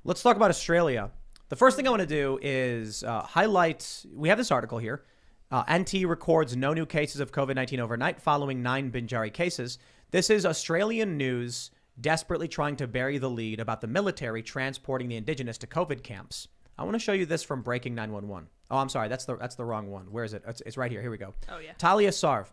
Let's talk about Australia. The first thing I want to do is highlight, we have this article here. NT records no new cases of COVID-19 overnight following 9 Binjari cases. This is Australian news desperately trying to bury the lead about the military transporting the indigenous to COVID camps. I want to show you this from Breaking 911. Oh, I'm sorry. That's the wrong one. Where is it? It's right here. Here we go. Oh, yeah. Talia Sarv.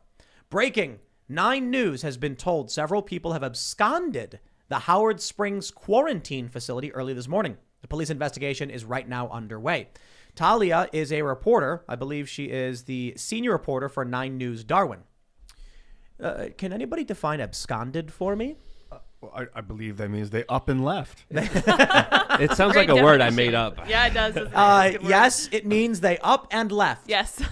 Breaking. 9 News has been told several people have absconded the Howard Springs quarantine facility early this morning. The police investigation is right now underway. Talia is a reporter. I believe she is the senior reporter for 9 News Darwin. Can anybody define absconded for me? Well, I believe that means they up and left. It sounds Great like a word I definition. made up. Yeah, it does. It's a good word. Yes, it means they up and left. Yes.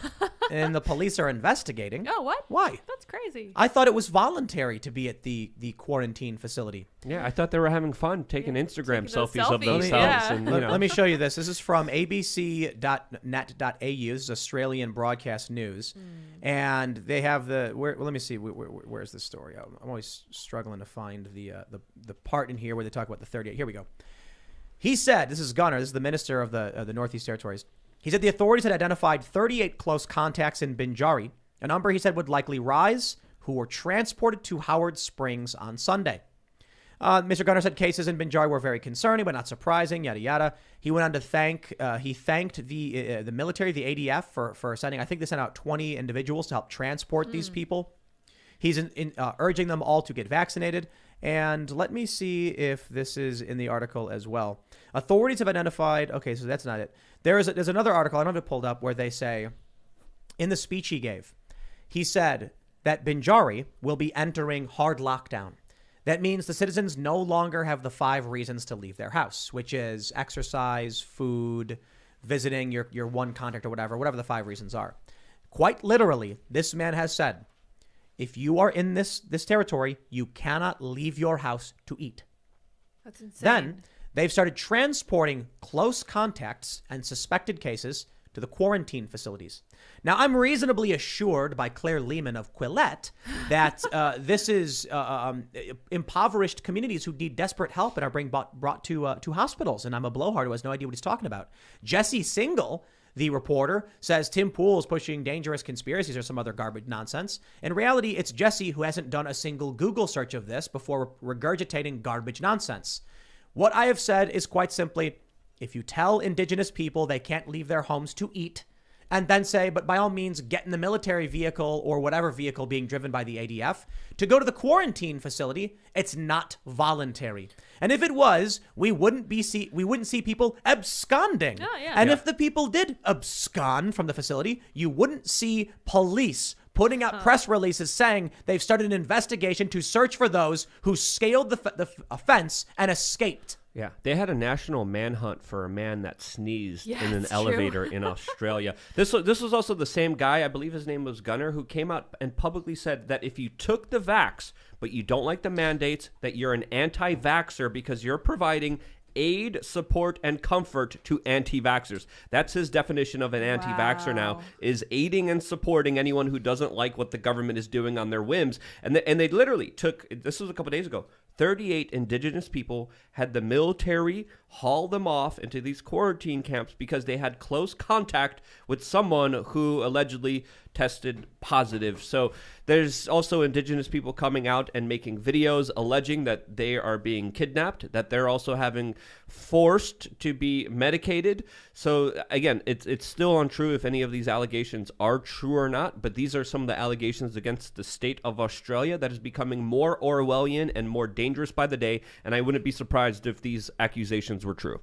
And the police are investigating. Oh, what? Why? That's crazy. I thought it was voluntary to be at the quarantine facility. Yeah, I thought they were having fun taking Instagram taking those selfies of selfies, themselves. yeah. And, you know. Let me show you this. This is from abc.net.au. This is Australian broadcast news. And they have let me see. Where's the story? I'm always struggling to find the part in here where they talk about the 38. Here we go. He said, this is Gunner, this is the minister of the Northeast Territories. He said the authorities had identified 38 close contacts in Binjari, a number he said would likely rise, who were transported to Howard Springs on Sunday. Mr. Gunner said cases in Binjari were very concerning, but not surprising, yada, yada. He went on to thanked the military, the ADF, for sending, I think they sent out 20 individuals to help transport these people. He's urging them all to get vaccinated. And let me see if this is in the article as well. Authorities have identified, okay, so that's not it. There's another article, I don't have it pulled up, where they say, in the speech he gave, he said that Binjari will be entering hard lockdown. That means the citizens no longer have the 5 reasons to leave their house, which is exercise, food, visiting your one contact or whatever the 5 reasons are. Quite literally, this man has said, if you are in this territory, you cannot leave your house to eat. That's insane. Then they've started transporting close contacts and suspected cases to the quarantine facilities. Now, I'm reasonably assured by Claire Lehman of Quillette that this is impoverished communities who need desperate help and are being brought to hospitals. And I'm a blowhard who has no idea what he's talking about. Jesse Single, the reporter, says Tim Pool is pushing dangerous conspiracies or some other garbage nonsense. In reality, it's Jesse who hasn't done a single Google search of this before regurgitating garbage nonsense. What I have said is quite simply, if you tell indigenous people they can't leave their homes to eat, and then say, but by all means, get in the military vehicle or whatever vehicle being driven by the ADF to go to the quarantine facility, it's not voluntary. And if it was, we wouldn't see people absconding. Oh, yeah. And if the people did abscond from the facility, you wouldn't see police putting out press releases saying they've started an investigation to search for those who scaled the fence and escaped. Yeah, they had a national manhunt for a man that sneezed Yeah, in an it's elevator true. in Australia. This was also the same guy, I believe his name was Gunner, who came out and publicly said that if you took the vax, but you don't like the mandates, that you're an anti-vaxxer because you're providing aid, support, and comfort to anti-vaxxers. That's his definition of an anti-vaxxer now, is aiding and supporting anyone who doesn't like what the government is doing on their whims. And they literally took, this was a couple days ago, 38 indigenous people had the military haul them off into these quarantine camps because they had close contact with someone who allegedly tested positive. So there's also indigenous people coming out and making videos alleging that they are being kidnapped, that they're also having forced to be medicated. So again, it's still untrue if any of these allegations are true or not, but these are some of the allegations against the state of Australia that is becoming more Orwellian and more dangerous by the day, and I wouldn't be surprised if these accusations were true.